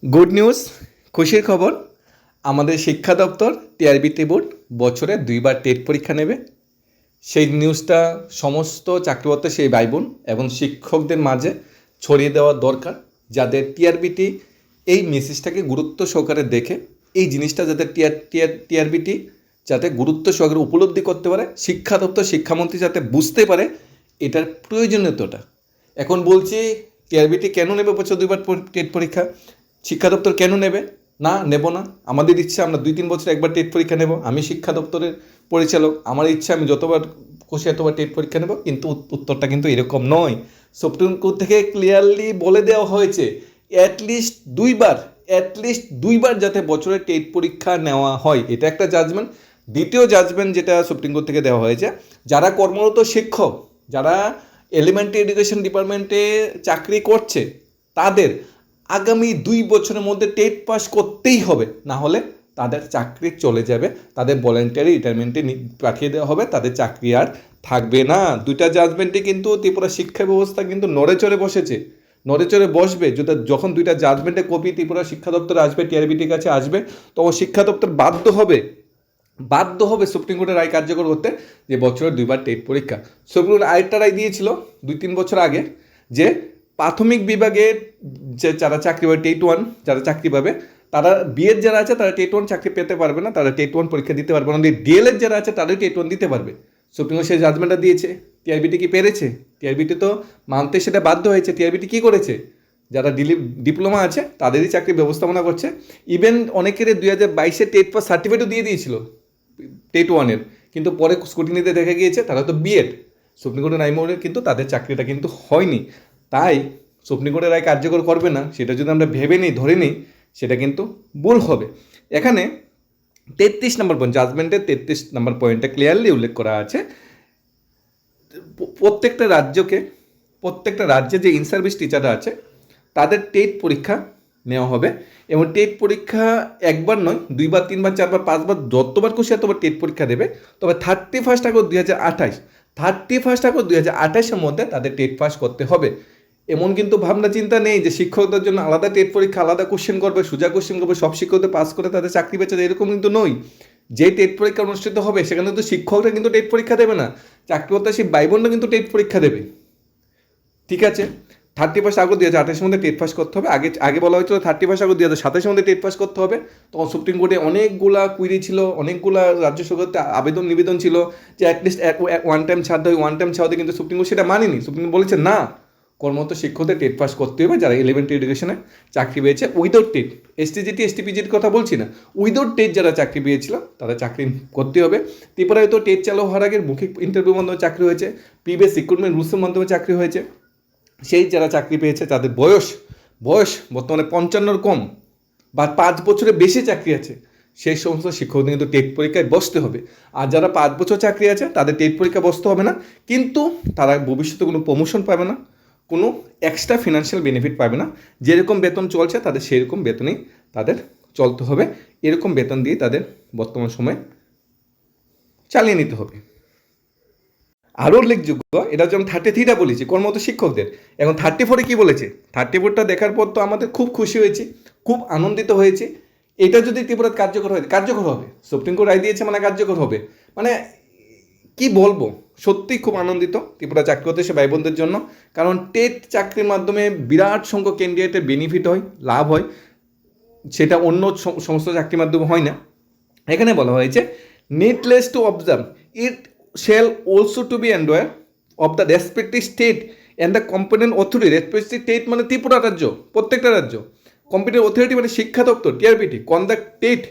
Good news, খুশির খবর। আমাদের শিক্ষা দপ্তর টিআরবিটি বোর্ড বছরে 2বার টেট পরীক্ষা নেবে। সেই নিউজটা সমস্ত চাকরিরত সেই ভাই বোন এবং শিক্ষকদের মাঝে ছড়িয়ে দেওয়া দরকার, যাদের টিআরবিটি এই মেসেজটাকে গুরুত্ব সহকারে দেখে এই জিনিসটা যাতে টিআরবিটি যাতে গুরুত্ব সহকারে উপলব্ধি করতে পারে, শিক্ষা দপ্তর শিক্ষামন্ত্রী যাতে বুঝতে পারে এটার প্রয়োজনীয়তাটা। এখন বলছি টিআরবিটি কেন নেবে বছর 2বার টেট পরীক্ষা? শিক্ষা দপ্তর কেন নেবে? না, নেব না। আমাদের ইচ্ছা আমরা 2-3 বছর একবার টেট পরীক্ষা নেব। আমি শিক্ষা দপ্তরের পরিচালক, আমার ইচ্ছা আমি যতবার খুশি এতবার টেট পরীক্ষা নেব, কিন্তু উত্তরটা কিন্তু এরকম নয়। সুপ্রিম কোর্ট থেকে ক্লিয়ারলি বলে দেওয়া হয়েছে অ্যাটলিস্ট দুইবার যাতে বছরে টেট পরীক্ষা নেওয়া হয়, এটা একটা জাজমেন্ট। দ্বিতীয় জাজমেন্ট যেটা সুপ্রিম কোর্ট থেকে দেওয়া হয়েছে, যারা কর্মরত শিক্ষক, যারা এলিমেন্টারি এডুকেশন ডিপার্টমেন্টে চাকরি করছে, তাদের আগামী 2 বছরের মধ্যে টেট পাস করতেই হবে, না হলে তাদের চাকরি চলে যাবে, তাদের ভলেন্টারি রিটায়ারমেন্টে পাঠিয়ে দেওয়া হবে, তাদের চাকরি আর থাকবে না। দুইটা জাজমেন্টে কিন্তু ত্রিপুরা শিক্ষা ব্যবস্থা কিন্তু নড়েচড়ে বসেছে, নড়েচড়ে বসবে। যখন দুইটা জাজমেন্টের কপি ত্রিপুরা শিক্ষা দপ্তরে আসবে, টিআরবিটির কাছে আসবে, তখন শিক্ষা দপ্তর বাধ্য হবে সুপ্রিম কোর্টের রায় কার্যকর করতে, যে বছরে 2বার টেট পরীক্ষা। সুপ্রিম কোর্ট আরেকটা রায় দিয়েছিল 2-3 বছর আগে, যে প্রাথমিক বিভাগে যে যারা চাকরি পাবে, টেট 1 যারা চাকরি পাবে, তারা বিএড যারা আছে তারা টেট 1 চাকরি পেতে পারবে না, তারা টেট 1 পরীক্ষা দিতে পারবে না। ডিএলএড যারা আছে তারাই টেট 1 দিতে পারবে। সুপ্রিম কোর্ট সেই জাজমেন্টটা দিয়েছে। টিআরবিটি কি পেরেছে? টিআরবিটি তো মানতে সেটা বাধ্য হয়েছে। টিআরবিটি কী করেছে? যারা ডিপ্লোমা আছে তাদেরই চাকরি ব্যবস্থাপনা করছে। ইভেন অনেকের 2022-এ টেট পাস সার্টিফিকেটও দিয়ে দিয়েছিল টেট 1-এর, কিন্তু পরে স্কুটিনিতে দেখা গিয়েছে তারা তো বিএড। সুপ্রিম কোর্টের রায় মোড়ে কিন্তু তাদের চাকরিটা কিন্তু হয়নি। তাই সুপ্রিম কোর্টের রায় কার্যকর করবে না, সেটা যদি আমরা ভেবে নিই, ধরে নিই, সেটা কিন্তু ভুল হবে। এখানে 33 নম্বর পয়েন্ট, জাজমেন্টের 33 নম্বর পয়েন্টে ক্লিয়ারলি উল্লেখ করা আছে, প্রত্যেকটা রাজ্যে যে ইন সার্ভিস টিচাররা আছে তাদের টেট পরীক্ষা নেওয়া হবে, এবং টেট পরীক্ষা একবার নয়, 2বার 3বার 4বার 5বার যতবার খুশি এতবার টেট পরীক্ষা দেবে। তবে 31 আগস্ট 2028-এর মধ্যে তাদের টেট পাস করতে হবে। এমন কিন্তু ভাবনা চিন্তা নেই যে শিক্ষকদের জন্য আলাদা টেট পরীক্ষা, আলাদা কোশ্চেন করবে, সোজা কোশ্চেন করবে, সব শিক্ষকদের পাস করে তাদের চাকরি বেঁচে যায়, এরকম কিন্তু নয়। যে টেট পরীক্ষা অনুষ্ঠিত হবে সেখানে তো শিক্ষকরা কিন্তু টেট পরীক্ষা দেবে না, চাকরি প্রত্যাশী ভাই বোনরা কিন্তু টেট পরীক্ষা দেবে। ঠিক আছে, 31 আগস্ট 2028-এর মধ্যে টেট পাস করতে হবে। আগে বলা হয়েছিল 31 আগস্ট 2027-এর মধ্যে টেট পাস করতে হবে। তখন সুপ্রিম কোর্টে অনেকগুলা কুইরি ছিল, অনেকগুলা রাজ্য সরকারতে নিবেদন ছিল যে অ্যাটলিস্ট ওয়ান টাইম ছাড়তে হয়। ওয়ান টাইম ছাড়তে কিন্তু সুপ্রিম কোর্ট সেটা মানেনি। সুপ্রিম কোর্ট বলেছে না, কর্মরত শিক্ষকদের টেট পাস করতে হবে, যারা এলিমেন্টারি এডুকেশনে চাকরি পেয়েছে উইদাউট টেট। এসটিজিটি এসটিপিজির কথা বলছি না, উইদাউট টেট যারা চাকরি পেয়েছিল তাদের চাকরি করতে হবে। ত্রিপুরায় তো টেট চালু হওয়ার আগে মৌখিক ইন্টারভিউ মাধ্যমে চাকরি হয়েছে, প্রিভিয়াস রিক্রুটমেন্ট রুলসের মাধ্যমে চাকরি হয়েছে। সেই যারা চাকরি পেয়েছে তাদের বয়স বর্তমানে 55-র কম বা 5 বছরের বেশি চাকরি আছে, সেই সমস্ত শিক্ষকদের কিন্তু টেট পরীক্ষায় বসতে হবে। আর যারা 5 বছর চাকরি আছে তাদের টেট পরীক্ষা বসতে হবে না, কিন্তু তারা ভবিষ্যতে কোনো প্রমোশন পাবে না, কোনো এক্সট্রা ফিনান্সিয়াল বেনিফিট পাবে না। যেরকম বেতন চলছে তাদের সেরকম বেতনেই তাদের চলতে হবে। এরকম বেতন দিয়ে তাদের বর্তমান সময়ে চালিয়ে নিতে হবে। আরও উল্লেখযোগ্য, এটা যেমন 33টা বলেছি কর্মরত শিক্ষকদের, এখন 34-এ কী বলেছে? 34টা দেখার পর তো আমাদের খুব খুশি হয়েছি, খুব আনন্দিত হয়েছি। এটা যদি ত্রিপুরাত কার্যকর হবে, সুপ্রিম কোর্ট রায় দিয়েছে মানে কার্যকর হবে, মানে কি বলবো, সত্যিই খুব আনন্দিত ত্রিপুরা চাকরি করতে সে ভাই বোনদের জন্য। কারণ টেট চাকরির মাধ্যমে বিরাট সংখ্যক ক্যান্ডিডেটের বেনিফিট হয়, লাভ হয়, সেটা অন্য সমস্ত চাকরির মাধ্যমে হয় না। এখানে বলা হয়েছে needless to observe, it shall also to be aware of the respective state and the competent authority, respective state মানে ত্রিপুরা রাজ্য, প্রত্যেকটা রাজ্য, competent authority মানে শিক্ষা দপ্তর TRBT, conduct TET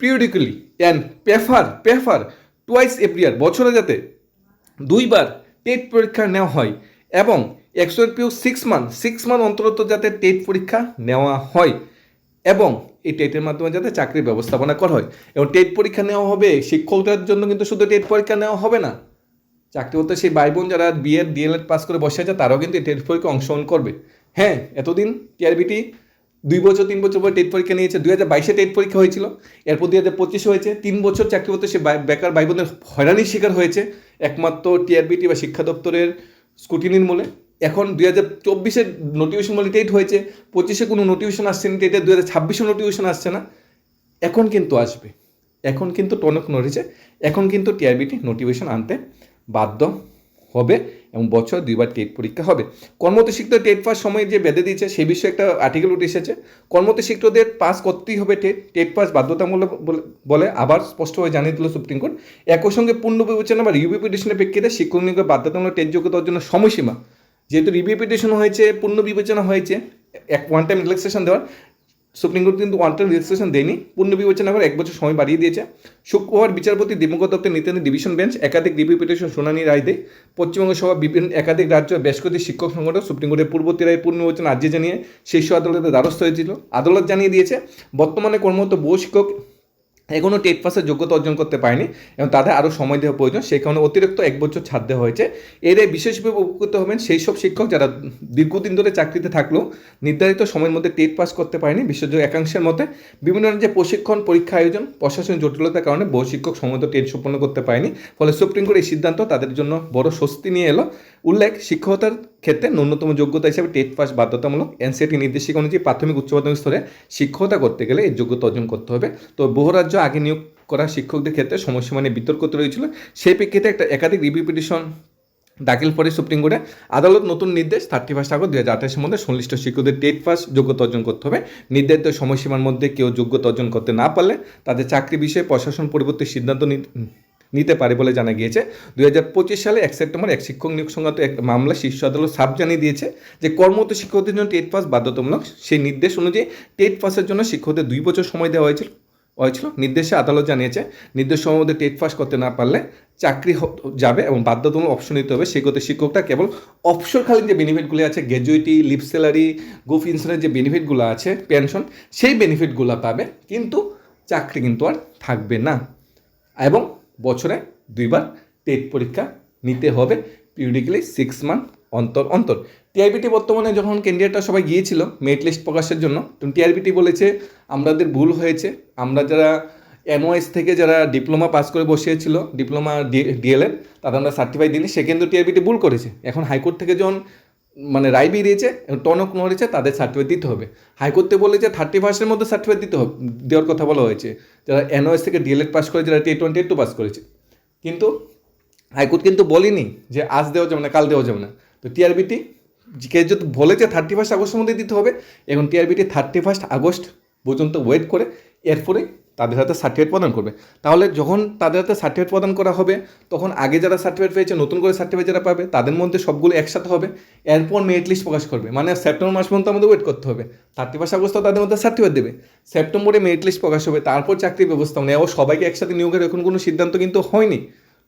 periodically and prefer twice every year, বছরে যাতে 2বার টেট পরীক্ষা নেওয়া হয়, এবং এক্সপিউ 6 মান্থ অন্তত যাতে টেট পরীক্ষা নেওয়া হয়, এবং এই টেটের মাধ্যমে যাতে চাকরির ব্যবস্থাপনা করা হয়। এবং টেট পরীক্ষা নেওয়া হবে শিক্ষকদের জন্য, কিন্তু শুধু টেট পরীক্ষা নেওয়া হবে না, চাকরি করতে সেই ভাই বোন যারা বিএড ডিএলএড পাস করে বসে আছে তারাও কিন্তু টেট পরীক্ষা অংশগ্রহণ করবে। হ্যাঁ, এতদিন টিআরবিটি 2 বছর 3 বছর পরে টেট পরীক্ষা নিয়েছে। 2022-এ টেট পরীক্ষা হয়েছিল, এরপর 2025-এ হয়েছে। 3 বছর চাকরি করতে সে বেকার ভাই বোনের হয়রানির শিকার হয়েছে একমাত্র টিআরবিটি বা শিক্ষা দপ্তরের স্কুটিনির মূলে। এখন 2024-এর নোটিফিকেশন বলে টেট হয়েছে, 25-এ কোনো নোটিফিকেশন আসছে না টেটের, 2026-এ নোটিফিকেশন আসছে না, এখন কিন্তু আসবে। এখন কিন্তু টনক নড়েছে, এখন কিন্তু টিআরবিটি নোটিফিকেশন আনতে বাধ্য হবে এবং বছর 2বার টেট পরীক্ষা হবে। কর্মরত শিক্ষকদের টেট পাস সময় যে বেঁধে দিয়েছে সেই বিষয়ে একটা আর্টিকেল উঠে এসেছে। কর্মরত শিক্ষকদের পাস করতেই হবে টেট পাস বাধ্যতামূলক বলে আবার স্পষ্টভাবে জানিয়ে দিল সুপ্রিম কোর্ট। একই সঙ্গে পূর্ণ বিবেচনা বা রিভিউ পিটিশনের প্রেক্ষিতে শিক্ষক নিয়োগের বাধ্যতামূলক টেট যোগ্যতা অর্জনের সময়সীমা, যেহেতু রিভিউ পিটিশন হয়েছে, পূর্ণ বিবেচনা হয়েছে, ওয়ান টাইম রিল্যাক্সেশন দেওয়ার, সুপ্রিম কোর্ট কিন্তু ওয়ান টাইম রিল্যাক্সেশন দেয়নি, পূর্ণ বিবেচনা করে 1 বছর সময় বাড়িয়ে দিয়েছে। শুক্রবার বিচারপতি দীপঙ্কর দত্তের নেতৃত্বে ডিভিশন বেঞ্চ একাধিক রিভিউ পিটিশন শুনানি রায় দেয়। পশ্চিমবঙ্গ সহ বিভিন্ন একাধিক রাজ্য বেশ কয়েকটি শিক্ষক সংগঠন সুপ্রিম কোর্টের পূর্ববর্তী রায় পূর্ণ বিবেচনা আর্জি জানিয়ে শীর্ষ আদালতের দ্বারস্থ হয়েছিল। আদালত জানিয়ে দিয়েছে বর্তমানে কর্মরত বহু শিক্ষক এখনও টেট পাসের যোগ্যতা অর্জন করতে পারেনি এবং তাদের আরও সময় দেওয়া প্রয়োজন, সেই কারণে অতিরিক্ত 1 বছর ছাড় দেওয়া হয়েছে। এর বিশেষভাবে উপকৃত হবেন সেই সব শিক্ষক যারা দীর্ঘদিন ধরে চাকরিতে থাকলেও নির্ধারিত সময়ের মধ্যে টেট পাস করতে পারেনি। বিশেষজ্ঞ একাংশের মতে বিভিন্ন রাজ্যে প্রশিক্ষণ পরীক্ষা আয়োজন প্রশাসনিক জটিলতার কারণে বহু শিক্ষক সময়মতো টেট সম্পন্ন করতে পারেনি, ফলে সুপ্রিম কোর্ট এই সিদ্ধান্ত তাদের জন্য বড় স্বস্তি নিয়ে এলো। উল্লেখ, শিক্ষকতার ক্ষেত্রে ন্যূনতম যোগ্যতা হিসেবে টেট পাস বাধ্যতামূলক। এনসিইআরটি নির্দেশিকা অনুযায়ী প্রাথমিক উচ্চ মাধ্যমিক স্তরে শিক্ষকতা করতে গেলে এই যোগ্যতা অর্জন করতে হবে। তো বহু রাজ্য আগে নিয়োগ করা শিক্ষকদের ক্ষেত্রে সময়সীমা নিয়ে বিতর্ক রয়েছিল, সেই প্রেক্ষিতে একটা একাধিক রিভিউ পিটিশন দাখিল করে সুপ্রিম কোর্টে। আদালত নতুন নির্দেশ 31 আগস্ট 2028-এর মধ্যে সংশ্লিষ্ট শিক্ষকদের টেট পাস যোগ্যতা অর্জন করতে হবে। নির্ধারিত সময়সীমার মধ্যে কেউ যোগ্যতা অর্জন করতে না পারলে তাদের চাকরি বিষয়ে প্রশাসন পরিবর্তে সিদ্ধান্ত নিতে পারে বলে জানা গিয়েছে। 2025 সালে 1 সেপ্টেম্বর এক শিক্ষক নিয়োগ সংক্রান্ত এক মামলা শীর্ষ আদালত সাব জানিয়ে দিয়েছে যে কর্মরত শিক্ষকদের জন্য টেট পাস বাধ্যতামূলক। সেই নির্দেশ অনুযায়ী টেট পাসের জন্য শিক্ষকদের 2 বছর সময় দেওয়া হয়েছিল। নির্দেশে আদালত জানিয়েছে নির্দেশ সময়ের মধ্যে টেট পাস করতে না পারলে চাকরি যাবে এবং বাধ্যতামূলক অপশন নিতে হবে। সেক্ষেত্রে শিক্ষকটা কেবল অবসরকালীন যে বেনিফিটগুলি আছে, gratuity, leave salary, group insurance যে বেনিফিটগুলো আছে, পেনশন, সেই বেনিফিটগুলো পাবে, কিন্তু চাকরি কিন্তু আর থাকবে না। এবং বছরে 2বার টেট পরীক্ষা নিতে হবে, পিরিয়ডিক্যালি 6 মান্থ অন্তর অন্তর। টিআরবিটি বর্তমানে যখন ক্যান্ডিডেটরা সবাই গিয়েছিল মেরিট লিস্ট প্রকাশের জন্য, তখন টিআরবিটি বলেছে আমাদের ভুল হয়েছে, আমরা যারা এনওএস থেকে যারা ডিপ্লোমা পাস করে বসিয়েছিল, ডিপ্লোমা ডিএলএড, তাদের আমরা সার্টিফাইড দিইনি, সে কিন্তু টিআরবিটি ভুল করেছে। এখন হাইকোর্ট থেকে যখন রায় বেরিয়েছে, টনক নড়েছে, তাদের সার্টিফিকেট দিতে হবে। হাইকোর্টে বলেছে 31-এর মধ্যে সার্টিফিকেট দেওয়ার কথা বলা হয়েছে যারা এনওএস থেকে ডিএলএড পাস করে, যারা টেট 1 টেট 2 পাস করেছে। কিন্তু হাইকোর্ট কিন্তু বলেনি যে আজ দেওয়া যাবে না, কাল দেওয়া যাবে না। তো টিআরবিটি কে যদি বলেছে 31 আগস্টের মধ্যে দিতে হবে, এখন টিআরবিটি 31 আগস্ট পর্যন্ত ওয়েট করে এরপরে তাদের হাতে সার্টিফিকেট প্রদান করবে। তাহলে যখন তাদের হাতে সার্টিফিকেট প্রদান করা হবে, তখন আগে যারা সার্টিফিকেট পেয়েছে, নতুন করে সার্টিফিকেট যারা পাবে, তাদের মধ্যে সবগুলো একসাথে হবে। এরপর মেরিট লিস্ট প্রকাশ করবে, মানে সেপ্টেম্বর মাস পর্যন্ত আমাদের ওয়েট করতে হবে। 31 আগস্ট তাদের মধ্যে সার্টিফিকেট দেবে, সেপ্টেম্বরে মেরিট লিস্ট প্রকাশ হবে, তারপর চাকরির ব্যবস্থা মানে ও সবাইকে একসাথে নিয়োগের এখন কোনো সিদ্ধান্ত কিন্তু হয়নি।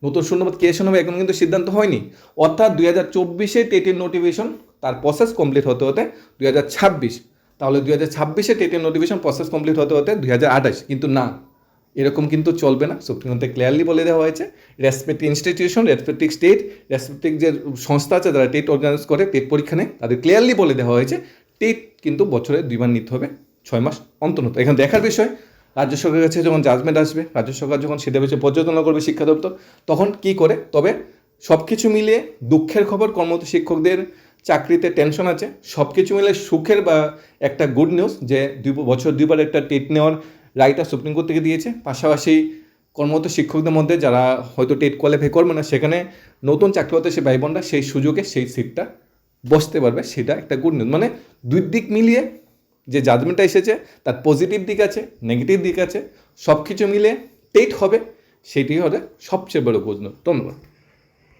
নতুন শূন্যপদ ক্রিয়েশন হবে এখন কিন্তু সিদ্ধান্ত হয়নি। অর্থাৎ 2024-এ টেটের নোটিফিকেশন তার প্রসেস কমপ্লিট হতে হতে 2026, তাহলে 2026-এ টেটের নোটিফিকেশন প্রসেস কমপ্লিট হতে হতে 2028। কিন্তু না, এরকম কিন্তু চলবে না। সুপ্রিম কোর্টে ক্লিয়ারলি বলে দেওয়া হয়েছে respective institution, respective state, respective যে সংস্থা আছে যারা টেট অর্গানাইজ করে, টেট পরীক্ষা নেয়, তাদের ক্লিয়ারলি বলে দেওয়া হয়েছে টেট কিন্তু বছরে 2বার নিতে হবে, 6 মাস অন্তর। এখানে দেখার বিষয় রাজ্য সরকারের কাছে যখন জাজমেন্ট আসবে, রাজ্য সরকার যখন সেটা বিষয়ে পর্যালোচনা করবে শিক্ষা দপ্তর, তখন কি করে। তবে সব কিছু মিলিয়ে দুঃখের খবর, কর্মরত শিক্ষকদের চাকরিতে টেনশন আছে। সব কিছু মিলে সুখের বা একটা গুড নিউজ যে বছর 2বার একটা টেট নেওয়ার রায়টা সুপ্রিম কোর্ট থেকে দিয়েছে। পাশাপাশি কর্মরত শিক্ষকদের মধ্যে যারা হয়তো টেট কোয়ালিফাই করবে না, সেখানে নতুন চাকরি হতে সে ভাই বোনরা সেই সুযোগে সেই সিটটা বসতে পারবে, সেটা একটা গুড নিউজ। মানে দুই দিক মিলিয়ে যে জাজমেন্টটা এসেছে তার পজিটিভ দিক আছে, নেগেটিভ দিক আছে, সব কিছু মিলে টেট হবে, সেটি হবে সবচেয়ে বড় গুড নিউজ। ধন্যবাদ।